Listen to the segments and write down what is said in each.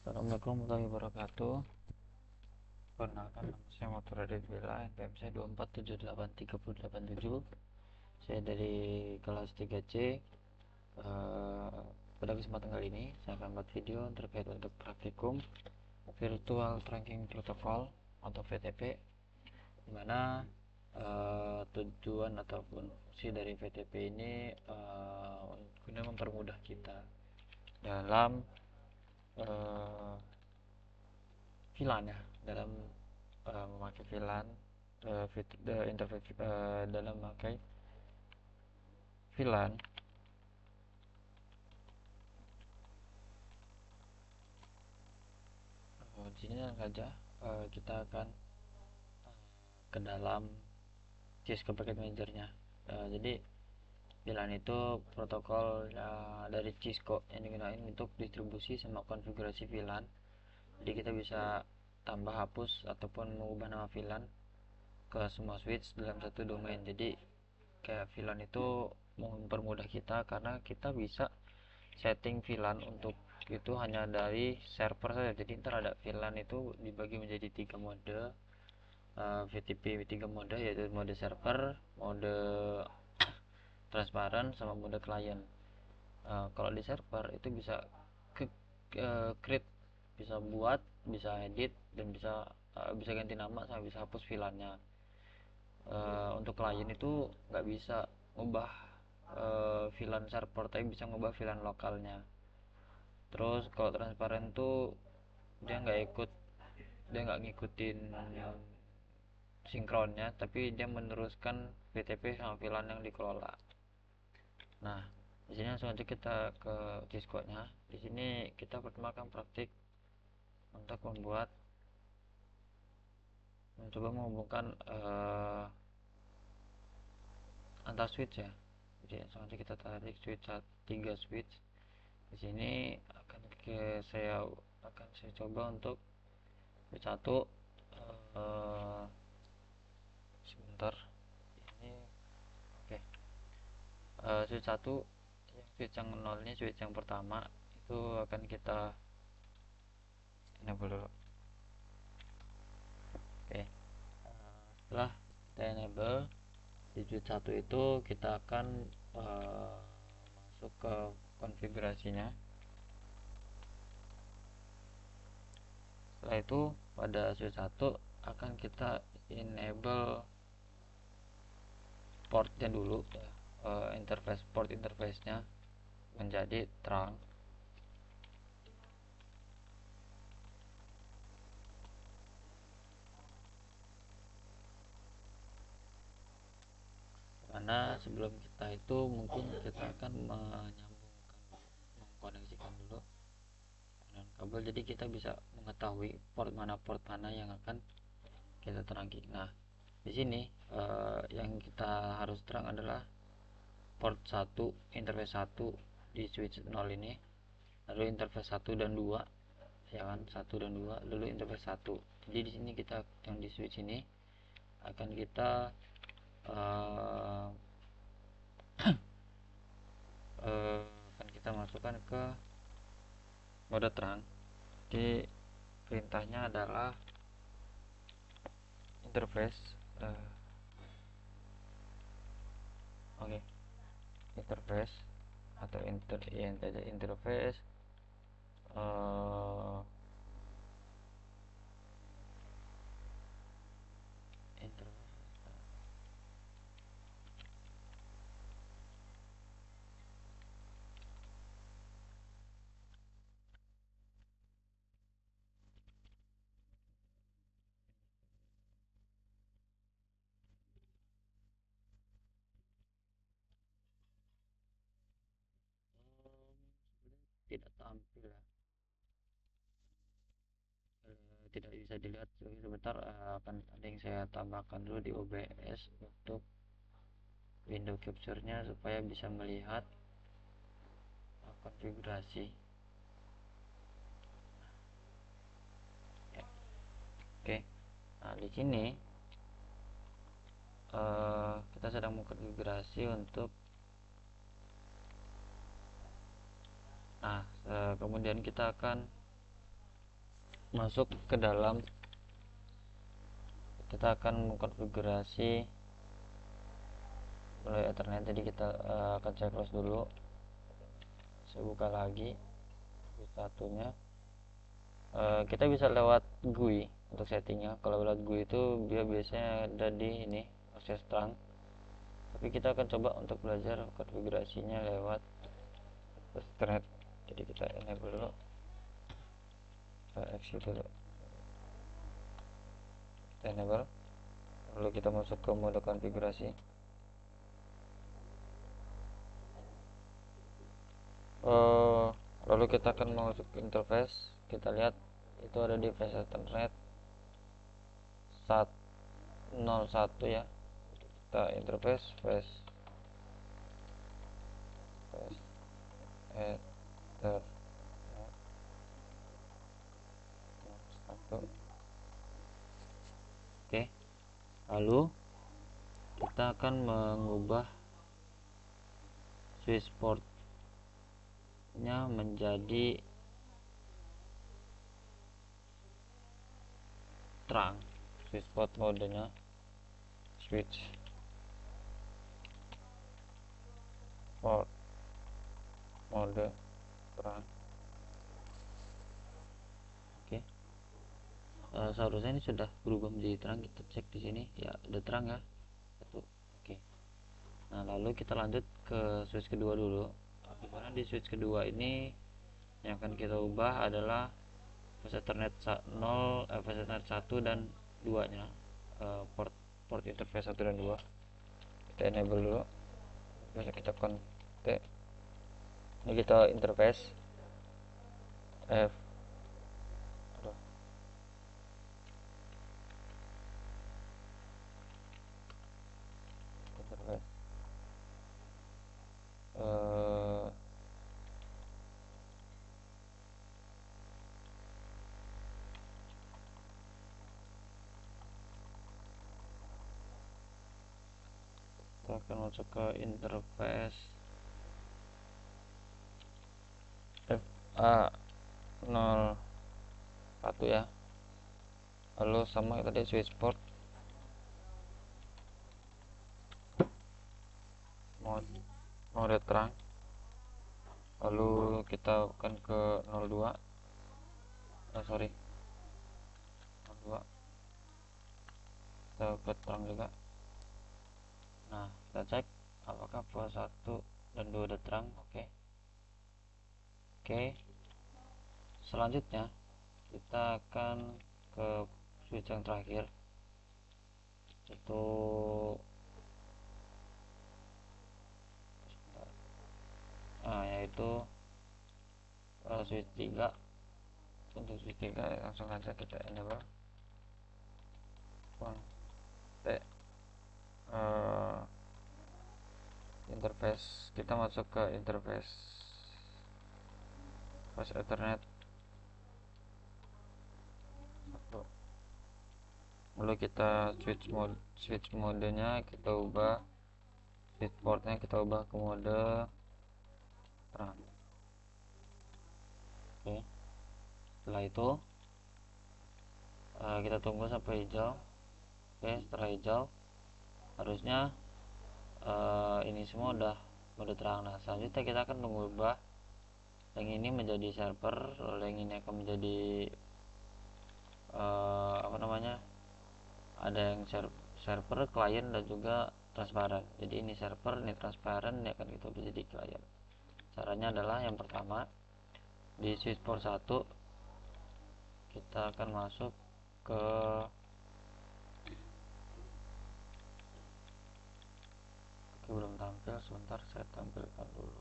Assalamualaikum warahmatullahi wabarakatuh. Perkenalkan, nama saya Motor Radit Villa, NPM saya 24783087. Saya dari kelas 3C. Pada kesempatan kali ini saya akan buat video terkait untuk praktikum Virtual Tracking Protocol atau VTP, di mana tujuan ataupun fungsi dari VTP ini guna mempermudah kita dalam VLAN ya, dalam memakai VLAN, interface dalam memakai VLAN. Di sini saja kita akan ke dalam Cisco Packet Manager-nya. Jadi VLAN itu protokol dari Cisco yang digunakan untuk distribusi sama konfigurasi VLAN. Jadi kita bisa tambah, hapus ataupun mengubah nama VLAN ke semua switch dalam satu domain. Jadi kayak VLAN itu mempermudah kita karena kita bisa setting VLAN untuk itu hanya dari server saja. Jadi ntar ada VLAN itu dibagi menjadi 3 mode, VTP 3 mode, yaitu mode server, mode transparan, sama mode client. Kalau di server itu bisa create, bisa buat, bisa edit, dan bisa ganti nama sama bisa hapus VLAN-nya. Untuk klien itu nggak bisa ngubah VLAN server, tapi bisa ngubah VLAN lokalnya. Terus kalau transparan tuh dia nggak ngikutin sinkronnya, tapi dia meneruskan VTP sama VLAN yang dikelola. Nah, di sini langsung aja kita ke Cisco-nya. Di sini kita pertama akan praktik untuk mencoba menghubungkan antar switch ya. Jadi langsung aja kita tarik switch 3 switch. Di sini saya coba untuk switch 1. Sebentar, ini oke. Switch 1, switch yang 0 ini, switch yang pertama itu akan kita enable dulu. Oke. Setelah kita enable di switch 1 itu, kita akan masuk ke konfigurasinya. Setelah itu pada switch 1 akan kita enable portnya dulu ya, port interface-nya menjadi terang. Karena sebelum kita itu mungkin kita akan mengkoneksikan dulu dengan kabel, jadi kita bisa mengetahui port mana yang akan kita terangi. Nah, di sini yang kita harus terang adalah port 1, interface 1 di switch 0 ini, lalu interface 1 dan 2 ya kan, 1 dan 2, lalu interface 1. Jadi di sini kita yang di switch ini akan kita uh, akan kita masukkan ke mode terang. Jadi perintahnya adalah interface oke, interface atau interface uh, tidak tampil ya. Tidak bisa dilihat sebentar. Akan ada yang saya tambahkan dulu di OBS untuk window capture-nya supaya bisa melihat konfigurasi ya. Oke. Nah, di sini kita sedang mengkonfigurasi untuk kemudian kita akan masuk ke dalam, kita akan mengkonfigurasi melalui Ethernet. Jadi kita akan close dulu, saya buka lagi satunya. Kita bisa lewat GUI untuk settingnya. Kalau lewat GUI itu dia biasanya ada di ini akses terang, tapi kita akan coba untuk belajar konfigurasinya lewat Ethernet. Jadi kita enable dulu, kita exit dulu, kita enable, lalu kita masuk ke mode konfigurasi. Lalu kita akan masuk ke interface. Kita lihat itu ada di flash Ethernet 101 ya. Kita interface flash Ethernet 1. Oke, lalu kita akan mengubah switch portnya menjadi terang. Switch port modenya switch port mode terang. Oke, seharusnya ini sudah berubah menjadi terang. Kita cek di sini ya, udah terang ya. Oke, nah lalu kita lanjut ke switch kedua dulu. Dimana di switch kedua ini yang akan kita ubah adalah flash Ethernet 0, flash Ethernet 1 dan 2 nya, port interface 1 dan 2. Kita enable dulu, bisa kita connect. Ini kita interface F interface kita akan masuk ke interface FA01 ya. Lalu sama tadi switch port mode terang. Lalu kita akan ke 02, sorry 02, kita ke terang juga. Nah, kita cek apakah port 1 dan 2 udah terang. Oke, selanjutnya kita akan ke switch yang terakhir, yaitu switch 3. Untuk switch 3 langsung aja kita enable interface. Kita masuk ke interface flash Ethernet 1. Lalu kita switch modenya kita ubah, switch portnya kita ubah ke mode terang. Oke, setelah itu kita tunggu sampai hijau. Oke, setelah hijau harusnya ini semua udah mode terang. Nah, selanjutnya kita akan mengubah yang ini menjadi server, lalu yang ini akan menjadi ada yang server, klien, dan juga transparan. Jadi ini server, ini transparan, ini akan kita jadi klien. Caranya adalah yang pertama, di switch port 1 kita akan masuk ke belum tampil, sebentar saya tampilkan dulu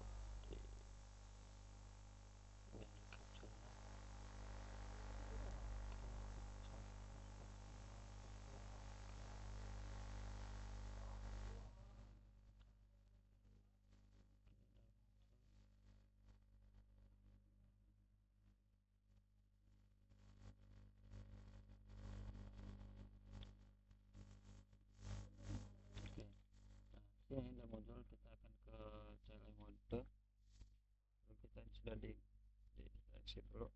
di ini ada modul. Kita akan ke CLI mode. Lalu kita sudah di exit dulu,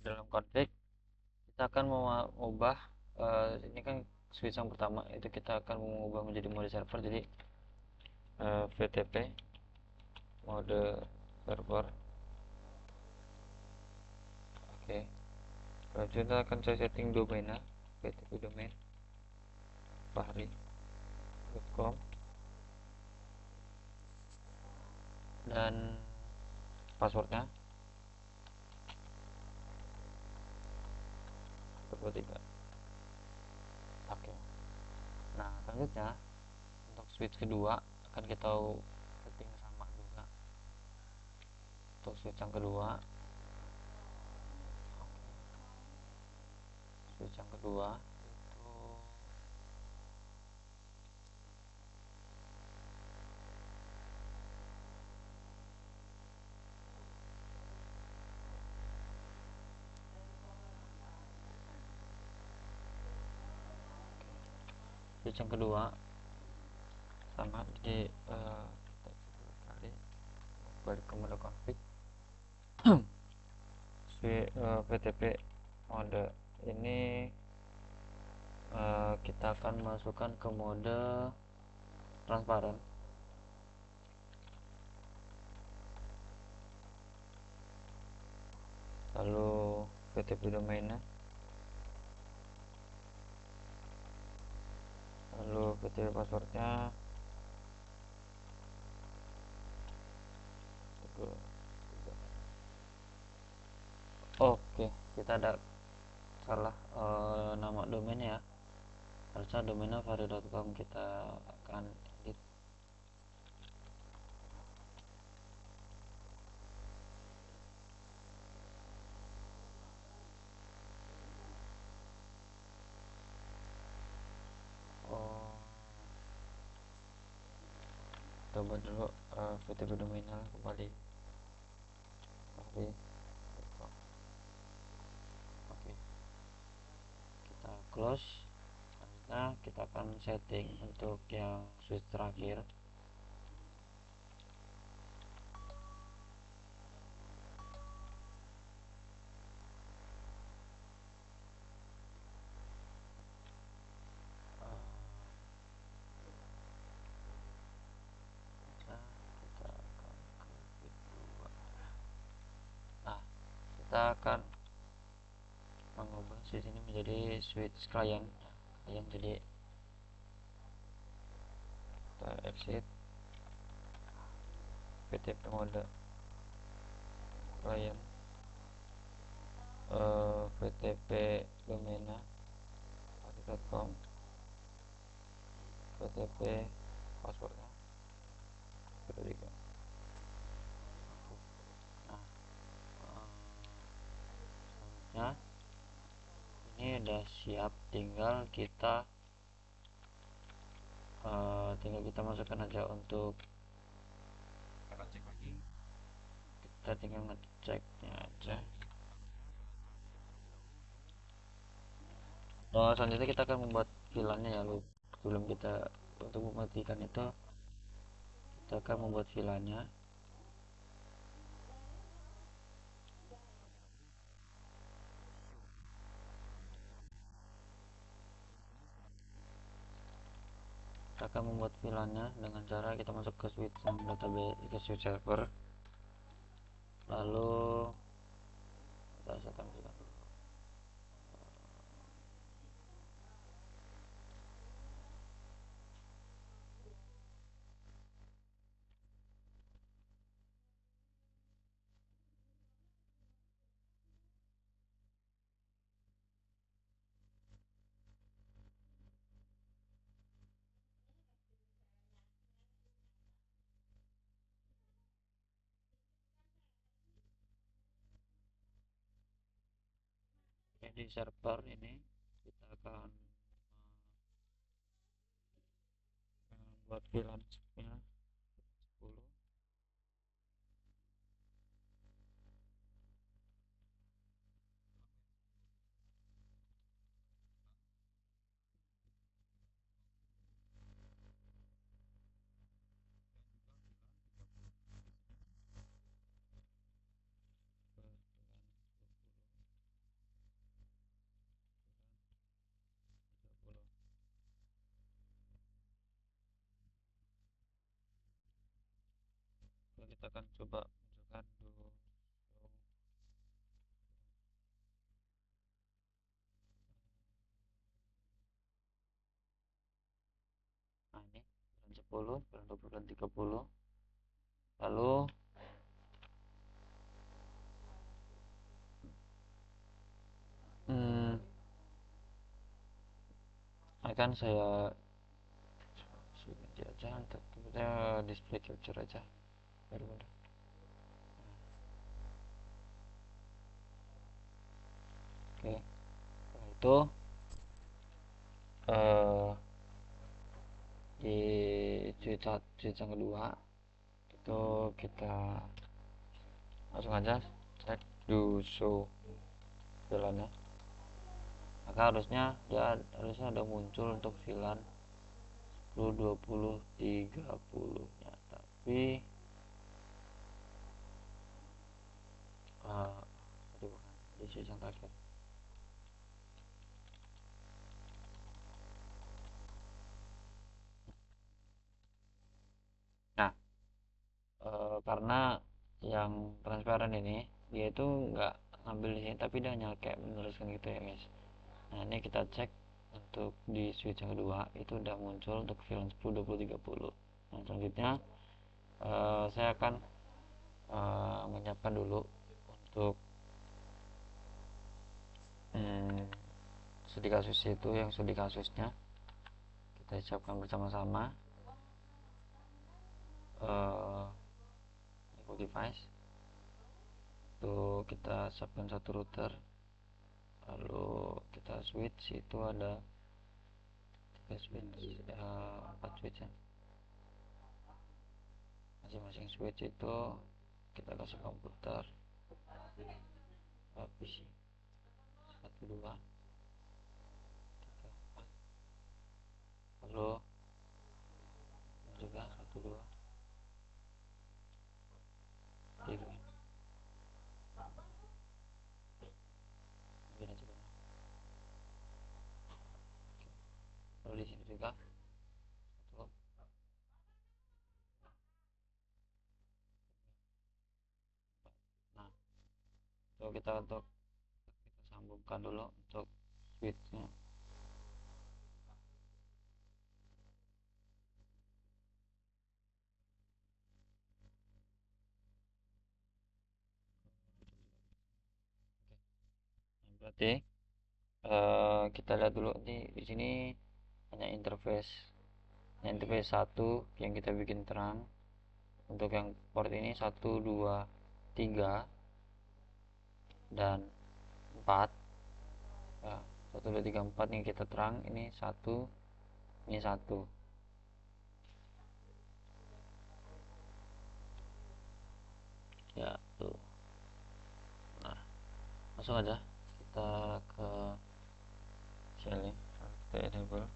dalam config kita akan mengubah ini kan switch yang pertama itu kita akan mengubah menjadi mode server. Jadi VTP mode server. Oke, kita akan saya setting domainnya VTP domain fahri.com dan passwordnya 23. Oke, nah selanjutnya untuk switch kedua akan kita setting sama juga. Untuk switch yang kedua, switch yang kedua itu switch yang kedua sama. Jadi kita kali balik ke mode config VTP mode ini kita akan masukkan ke mode transparan. Lalu VTP domainnya, lalu VTP passwordnya. Oke, kita ada salah nama domainnya ya. Harusnya domainnya fahri.com, kita akan edit. Oh, coba dulu VTP domainnya kembali fahri.com. Oke, kita close. Nah, kita akan setting untuk yang switch terakhir. Nah, kita akan mengubah switch ini menjadi switch client. Jadi kita exit VTP mode client, VTP domainnya fahri.com, VTP passwordnya 23. Nah, ini udah siap, tinggal kita masukkan aja untuk kita tinggal ngeceknya aja. Selanjutnya kita akan membuat VLAN-nya ya, sebelum kita untuk mematikan itu kita akan membuat VLAN-nya. Kita akan membuat VLAN-nya dengan cara kita masuk ke switch yang database, ke switch server, lalu kita tampilkan dulu. Di server ini kita akan buat VLAN-nya 10. kita akan coba munculkan dulu. Nah ini bulan 10, bulan 20, bulan 30. Lalu akan saya ganti aja untuk kita display capture aja baru mudah. Oke, setelah itu di tweet yang kedua itu kita langsung aja cek do show VLAN-nya. Maka harusnya ada muncul untuk VLAN 10, 20, 30 nya, tapi bukan di switch yang terakhir. Nah, karena yang transparan ini dia itu nggak ngambil di sini tapi dia hanya kayak meneruskan gitu ya guys. Nah ini kita cek untuk di switch yang kedua itu udah muncul untuk VLAN 10, 20, 30. Nah selanjutnya saya akan menyiapkan dulu untuk studi kasus itu, yang studi kasusnya kita siapkan bersama-sama. Info device itu kita siapkan satu router, lalu kita switch itu ada 3 switch, 4 switch ya. Masing-masing switch itu kita kasih komputer PC 1, 2, 3, 4, lalu juga 1, 2, 3 begini juga. Lalu di sini juga 1. Nah so kita sambungkan dulu untuk switchnya. Berarti kita lihat dulu nih, di sini hanya interface 1 yang kita bikin terang. Untuk yang port ini 1, 2, 3 dan 4 ya. 1, 2, 3, 4 yang kita terang, ini 1, ini 1 ya tuh. Nah langsung aja kita ke shelling, kita enable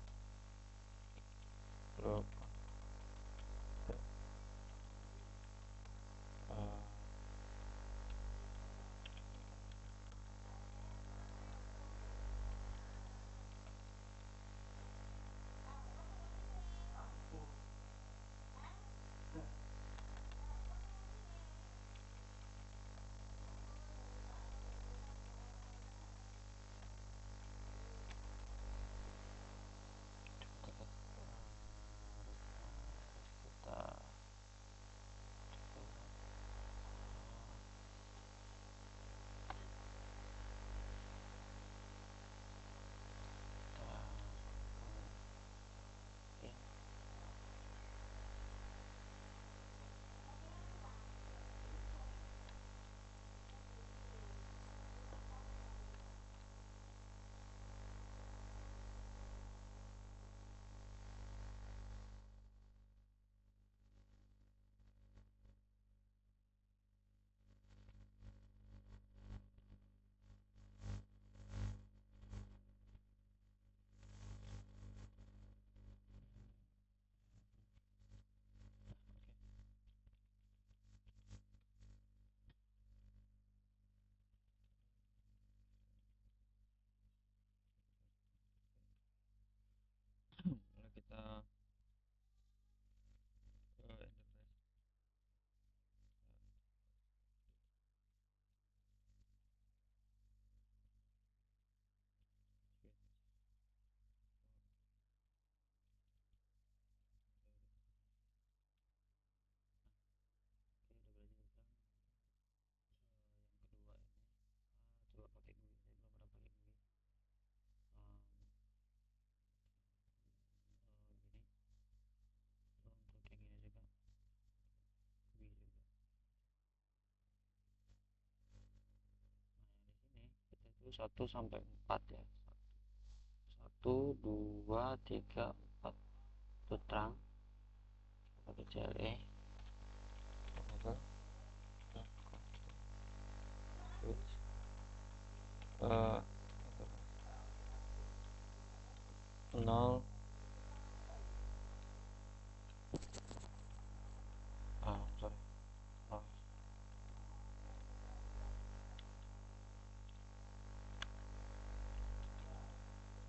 group 1 sampai 4 ya. 1 2 3 4 itu terang pakai CLE switch 0 sorry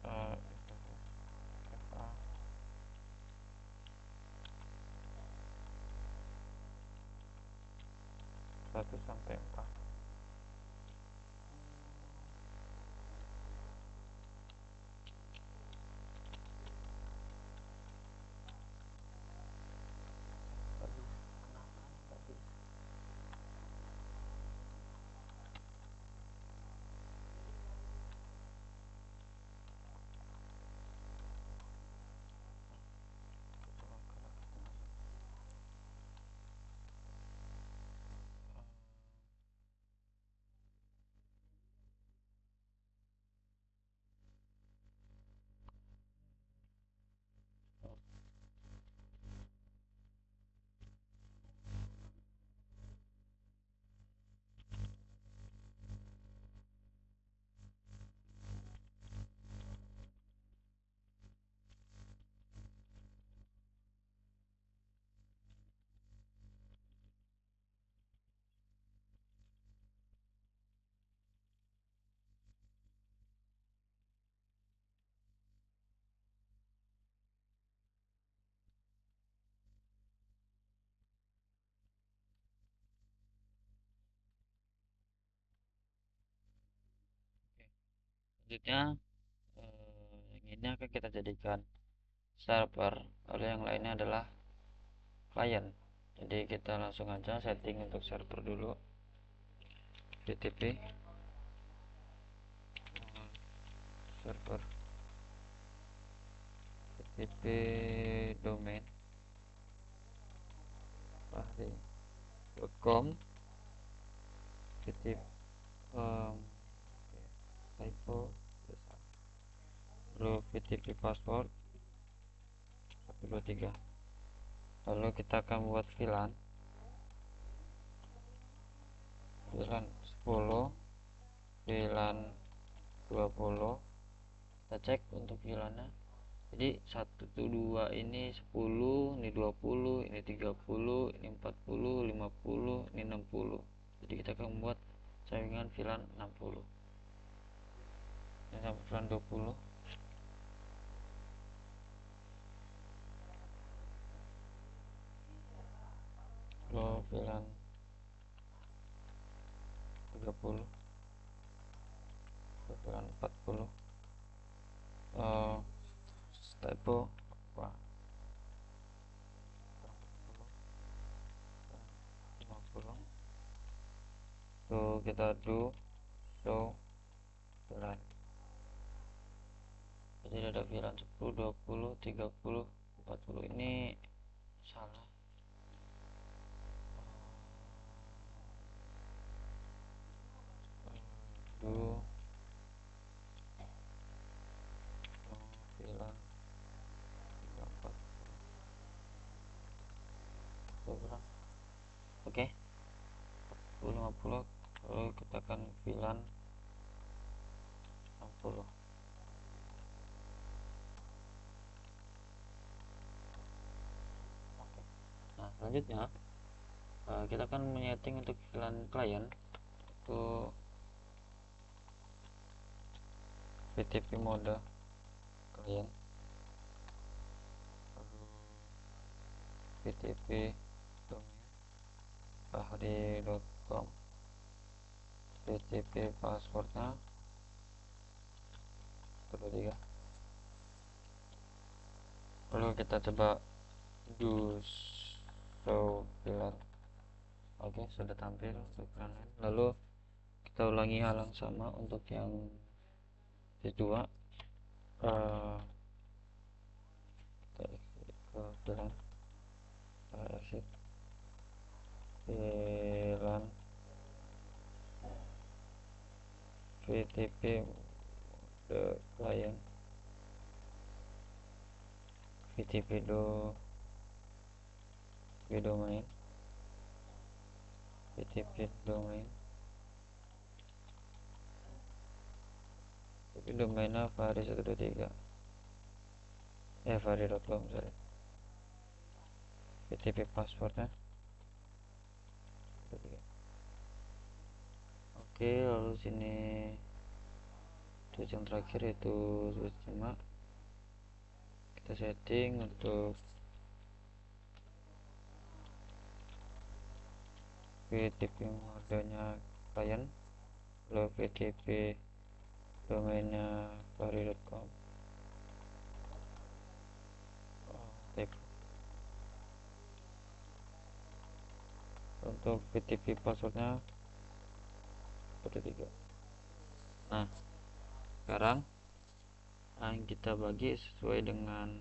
0 FA 1 sampai 4. Selanjutnya yang ini akan kita jadikan server, lalu yang lainnya adalah klien. Jadi kita langsung aja setting untuk server dulu, FTP server FTP domain fahri.com FTP typo lalu FTP password 123. Lalu kita akan buat VLAN 10 VLAN 20. Kita cek untuk VLAN-nya. Jadi 1 2 ini 10, ini 20, ini 30, ini 40, 50, ini 60. Jadi kita akan membuat sampingan VLAN 60. Ini sampai VLAN 20. Lalu VLAN 30, VLAN 40. Typo apa 50. Tuh kita do show VLAN. Jadi ada VLAN 10, 20, 30, 40. Ini salah. Do VLAN 34. Oke, 50. Lalu kita akan VLAN 60. Oke. Nah, selanjutnya kita akan menyeting untuk VLAN klien itu FTP mode klien, lalu FTP domain fahri.com, FTP passwordnya 123. Lalu kita coba do show VLAN. Oke, sudah tampil untuk VLAN. Lalu kita ulangi hal yang sama untuk yang kedua. Kita exit ke VLAN, exit VLAN VTP the client, VTP domain, VTP domain, tapi domainnya Fahri 123 Fahri.com, sorry. VTP passwordnya. Oke, lalu sini yang terakhir itu cuma kita setting untuk VTP modenya klien, lalu VTP domainnya fahri.com. Untuk VTP passwordnya 3. Nah, sekarang kita bagi sesuai dengan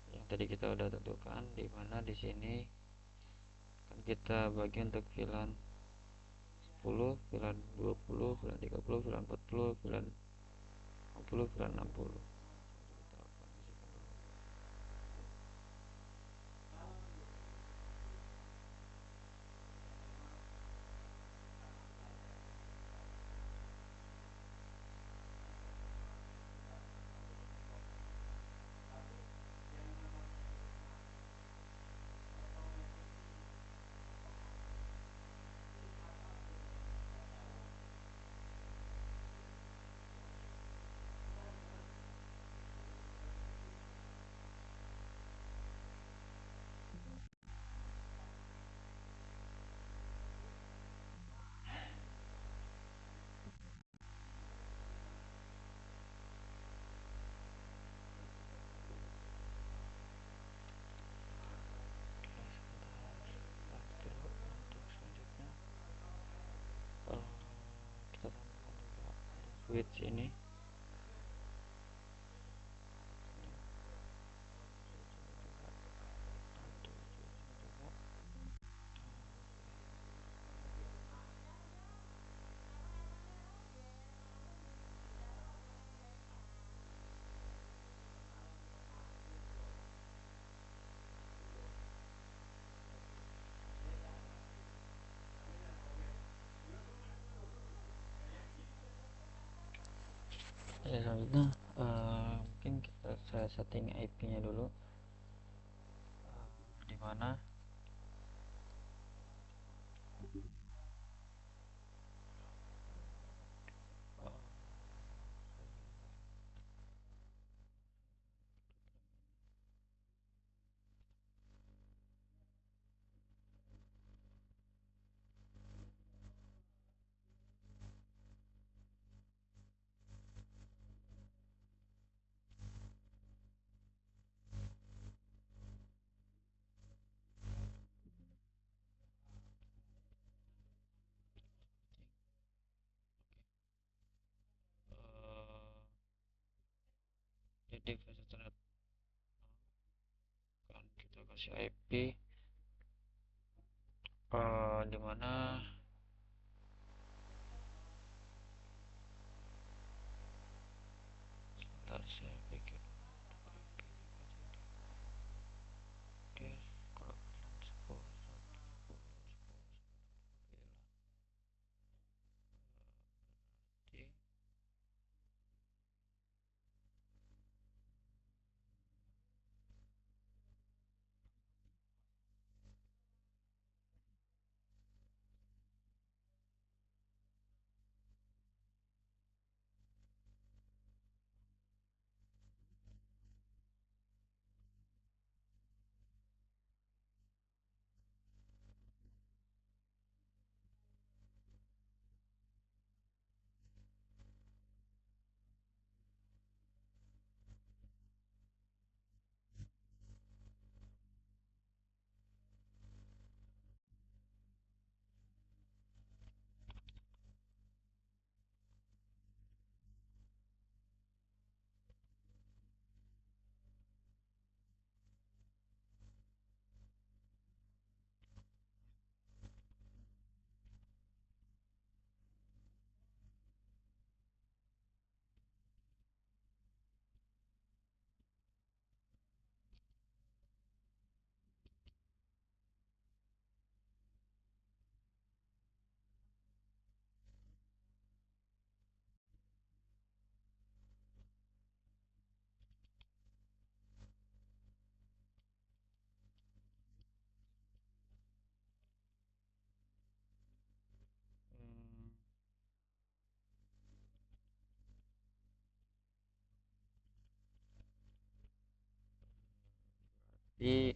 yang tadi kita udah tentukan, di mana di sini kan kita bagi untuk VLAN 10, VLAN 20, VLAN 30, VLAN 40, VLAN 50, VLAN 60. Kita tambahkan juga switch ini. Ya, selanjutnya mungkin saya setting IP-nya dulu, di mana jadi internet kan kita kasih IP di mana sebentar saya bikin IP-nya. Oke, kalau kalian 10,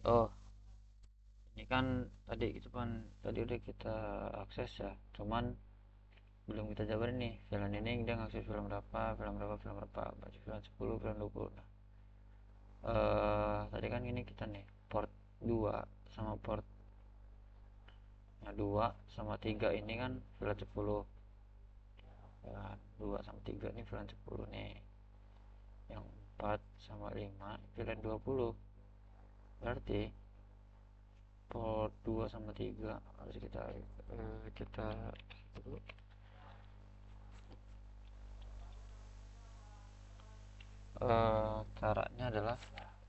oh, ini kan tadi udah kita akses ya, cuman belum kita jabarin nih VLAN ini dia ngakses film berapa baca VLAN 10 VLAN 20. Nah, tadi kan ini kita nih port 2 sama port 2 sama 3 ini kan VLAN 10, ya, 2 sama 3 ini VLAN 10 nih, yang 4 sama 5 VLAN 20. Berarti port 2 sama 3 harus kita dulu. Caranya adalah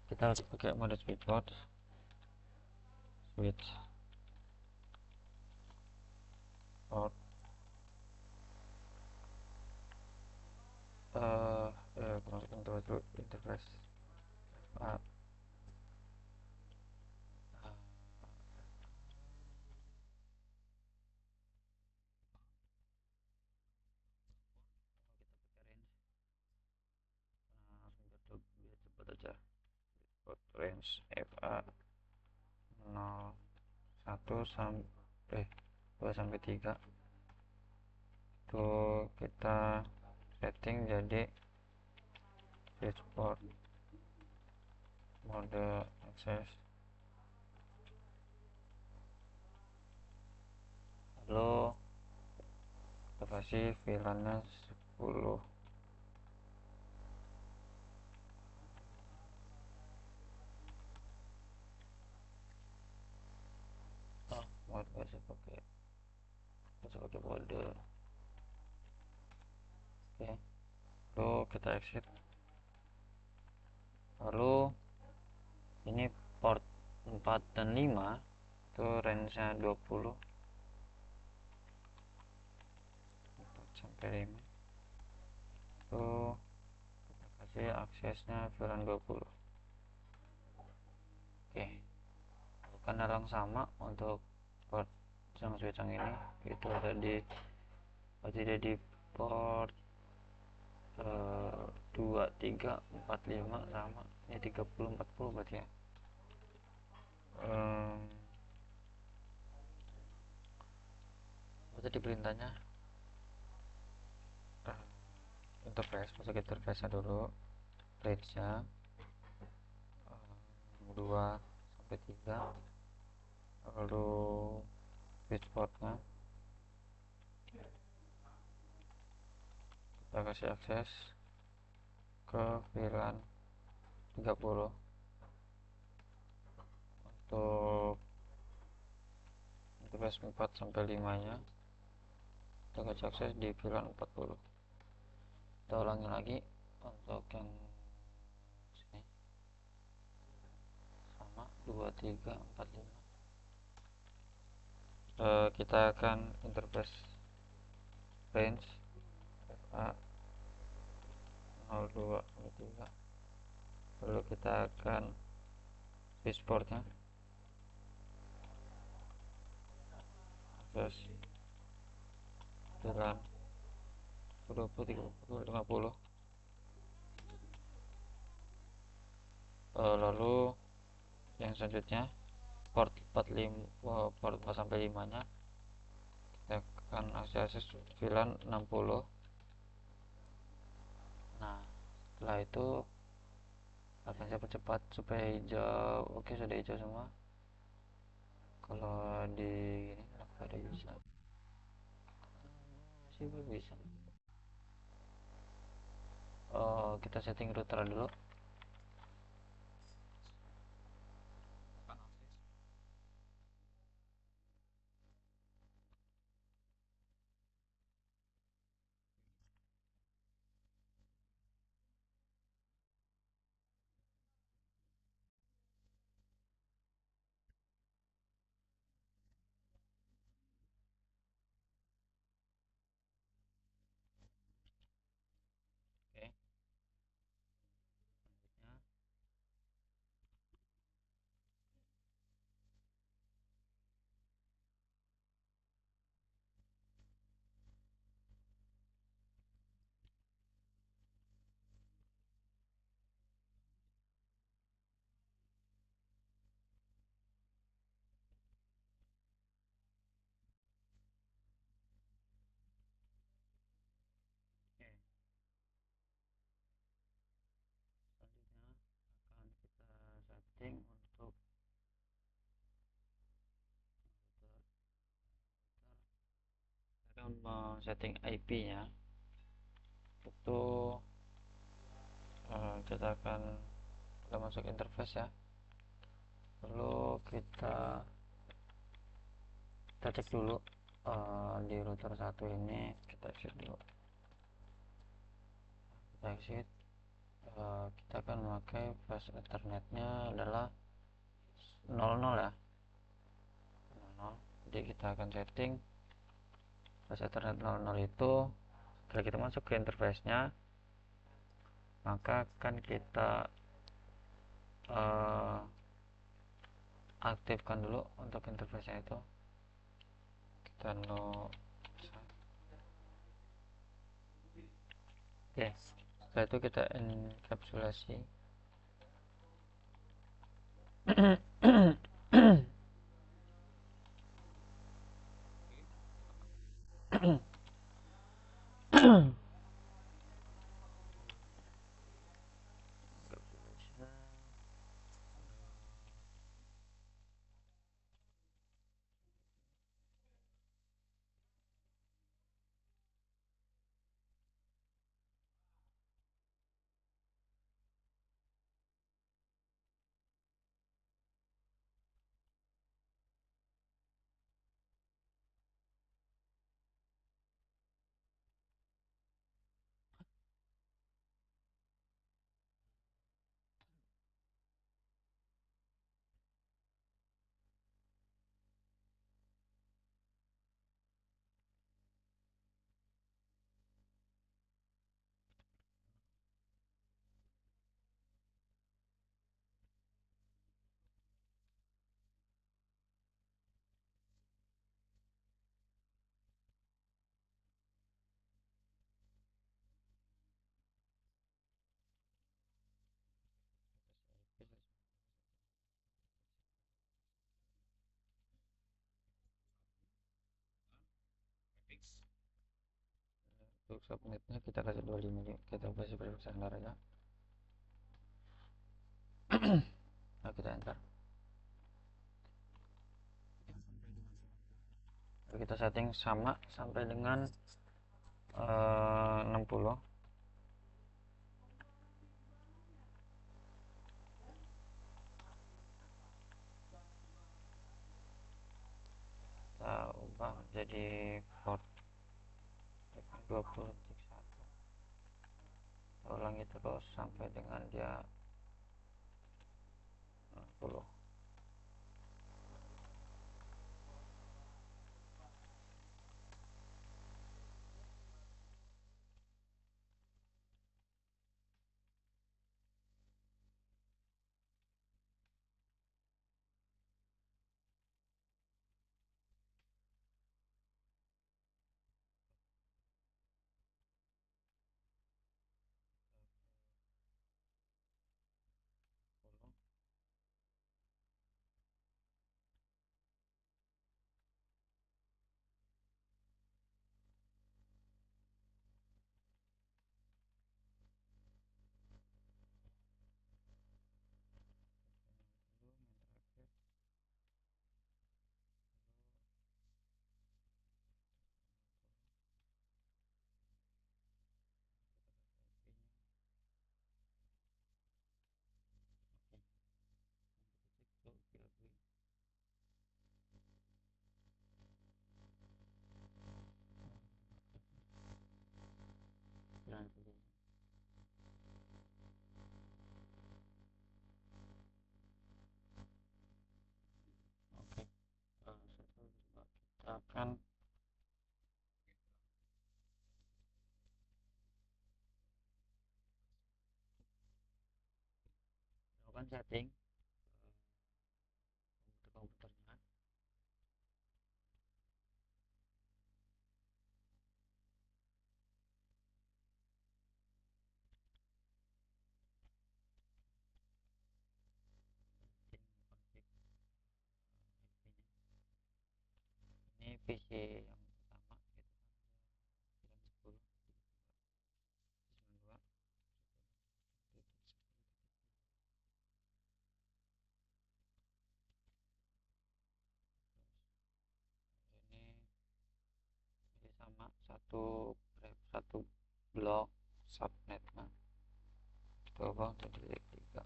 kita harus pakai mode switch port control interface. uh, uh, biar cepat aja. Port range FA 01 sampai 2 sampai 3 itu kita setting jadi switch port mode access, lalu kita kasih VLAN-nya 10. Mode pakai mode. Oke, lalu kita exit. Lalu ini port 4 dan 5 itu range nya 20, 4 sampai 5 itu kita kasih aksesnya VLAN 20. Oke, lakukan hal yang sama untuk port yang switch yang ini, itu ada di port 2, 3, 4, 5 sama ini 30, 40 berarti ya. Tadi perintahnya interface, masuk interface nya dulu, range nya 2 sampai 3, lalu switch portnya kita kasih akses ke VLAN 30. Untuk interface 4 sampai 5 nya kita kasih akses di VLAN 40. Kita ulangi lagi untuk yang sini sama 2, 3, 4, 5. Kita akan interface range FA 02 sampai 3, lalu kita akan switch portnya akses VLAN 20, 30, 50. Lalu yang selanjutnya port 45, port 4 sampai 5 nya kita akan akses VLAN 60. Nah, setelah itu akan saya percepat supaya hijau. Oke, sudah hijau semua. Kalau di ini kenapa ada bisa sih belum bisa. Kita setting router dulu. Oke, setting IP nya itu kita akan masuk interface ya. Lalu kita cek dulu di router 1 ini, kita exit dulu, kita exit. Kita akan memakai flash ethernetnya adalah 00 ya, 00. Jadi kita akan setting flash ethernet 00 itu. Kalau kita masuk ke interface nya, maka akan kita aktifkan dulu untuk interface nya itu. Kita no. Oke, setelah itu kita enkapsulasi. Untuk subnetnya kita kasih 25, kita kasih prefix standar aja. Nah, kita enter. Kita setting sama sampai dengan 60. Kita ubah jadi port 20.1. Kita ulangi terus sampai dengan dia 60. Oke, kita akan melakukan setting komputernya. Ini PC yang pertama gitu kan, 92. Ini sama satu blok subnetnya coba untuk titik 3 kita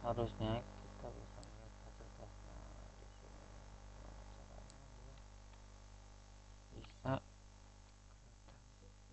harusnya kita bisa melihat hasil tesnya di sini. Gimana caranya bisa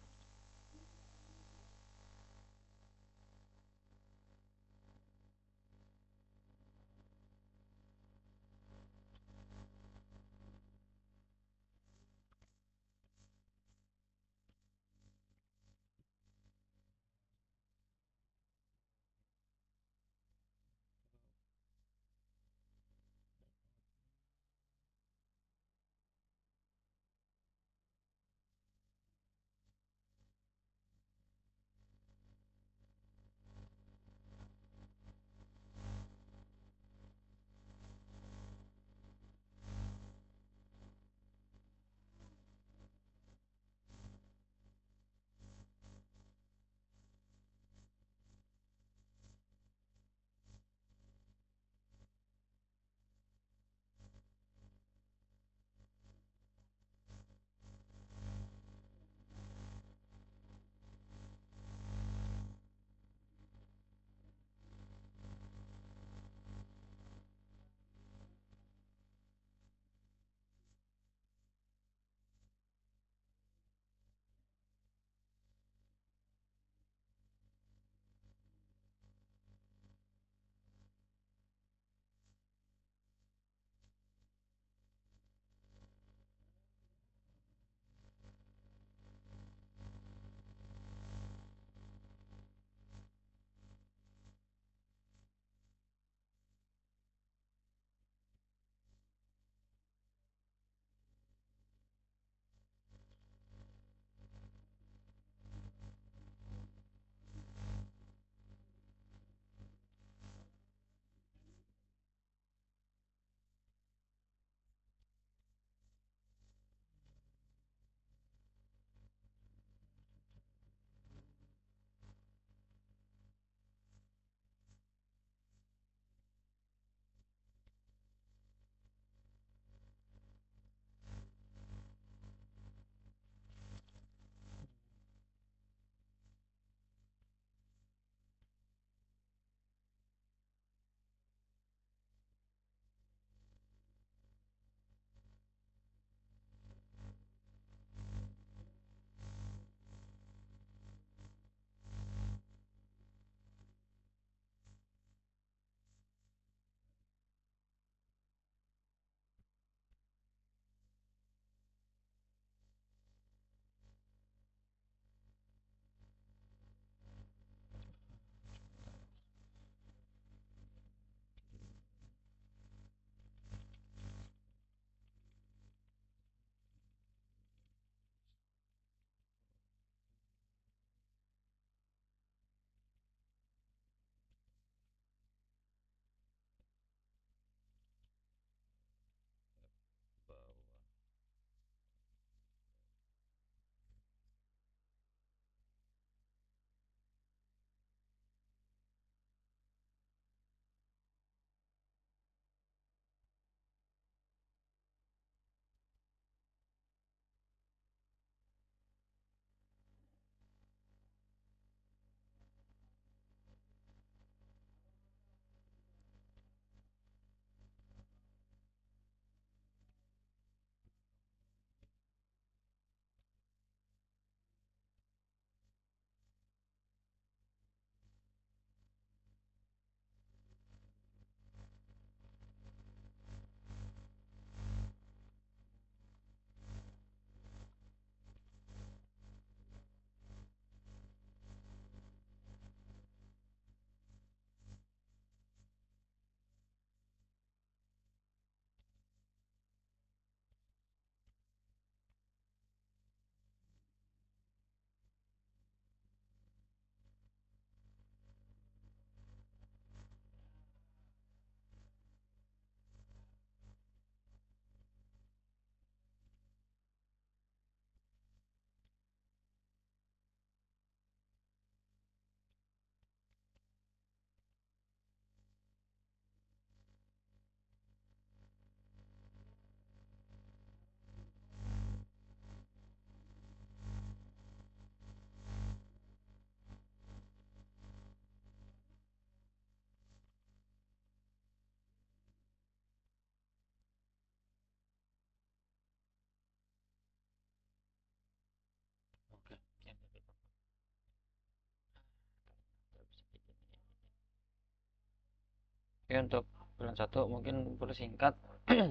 Oke, untuk VLAN 1 mungkin persingkat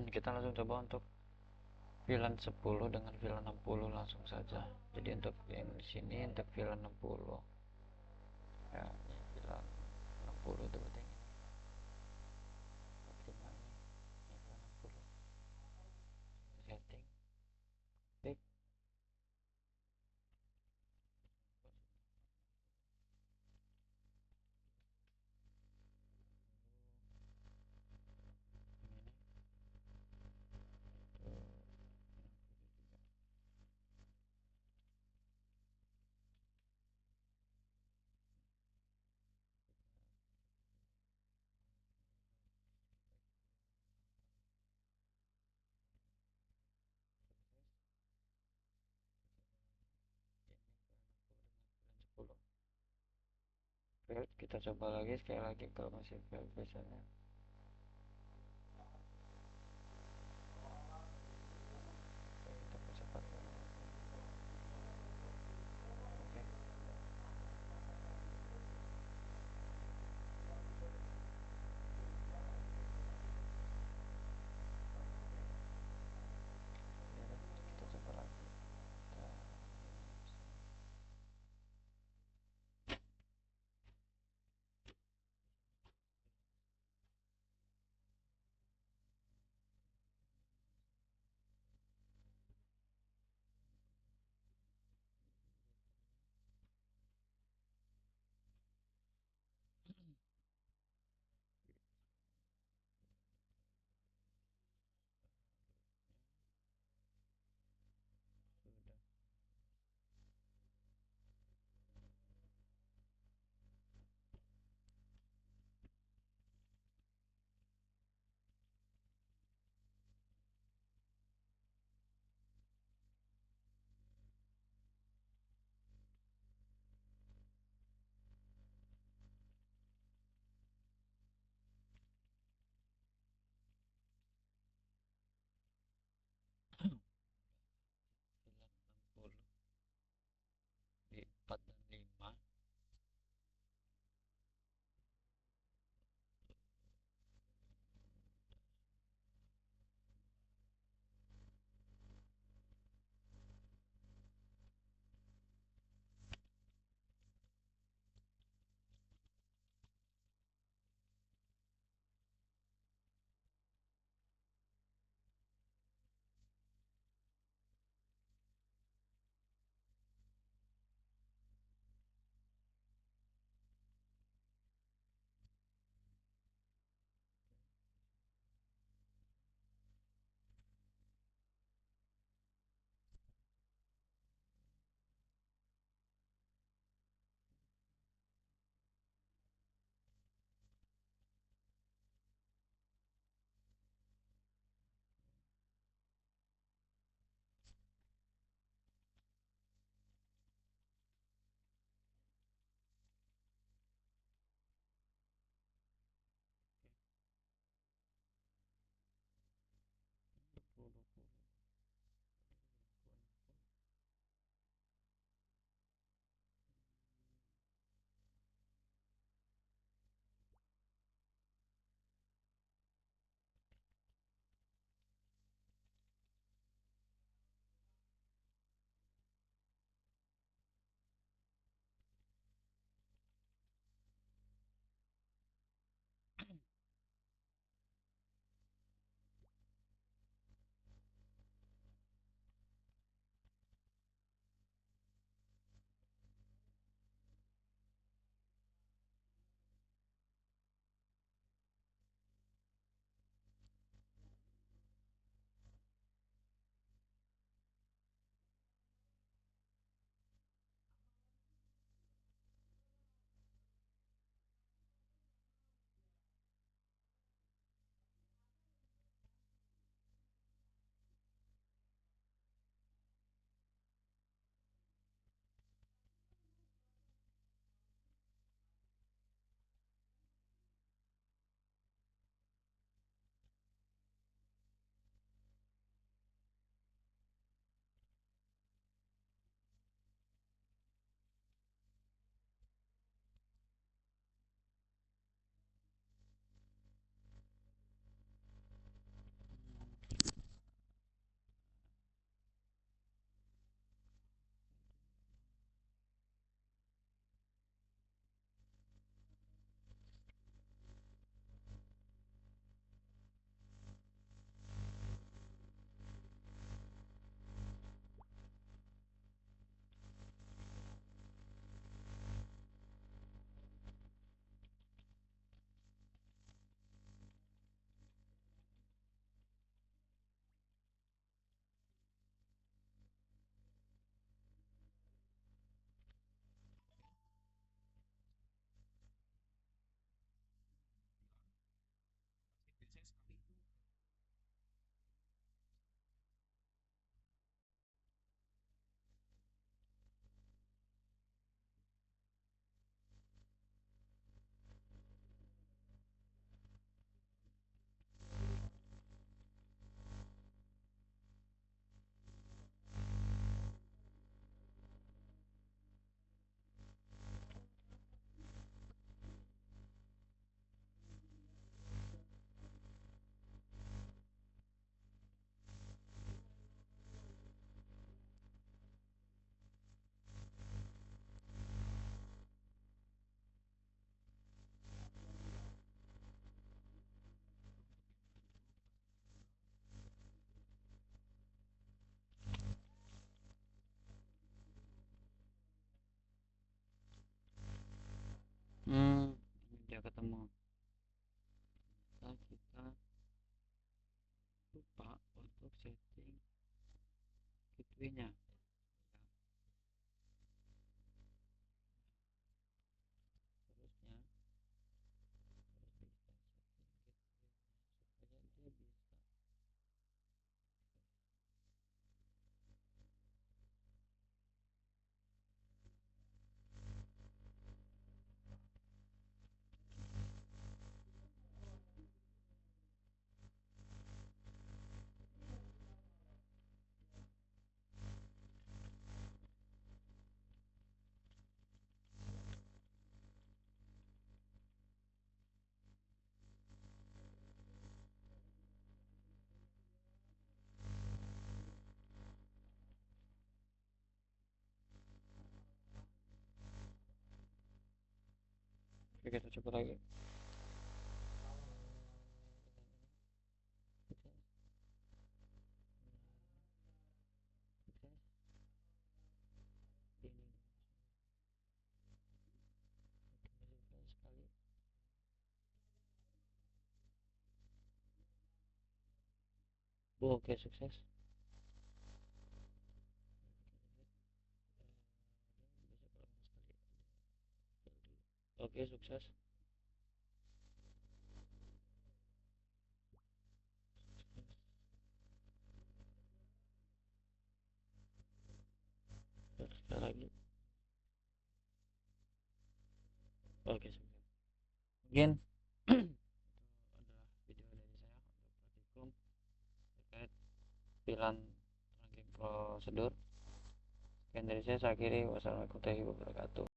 kita langsung coba untuk VLAN 10 dengan VLAN 60 langsung saja. Jadi untuk yang di sini untuk VLAN 60 ya, ini VLAN 60 itu berarti ini optimalnya ini VLAN 60 setting klik ini VLAN 10. Kita coba lagi sekali lagi kalau masih fail biasanya. Kita percepat. Oke. Kita coba lagi. Kita tidak ketemu. Nah, kita lupa untuk setting gateway-nya. Seharusnya harus bisa setting gateway-nya supaya dia bisa. Oke, kita coba lagi. Ini sekali. Oke, sukses. Oke, sukses. Sekali lagi. Oke, sukses. Mungkin itu adalah video dari saya untuk praktikum terkait VLAN trunking prosedur. Sekian dari saya akhiri. Wassalamualaikum warahmatullahi wabarakatuh.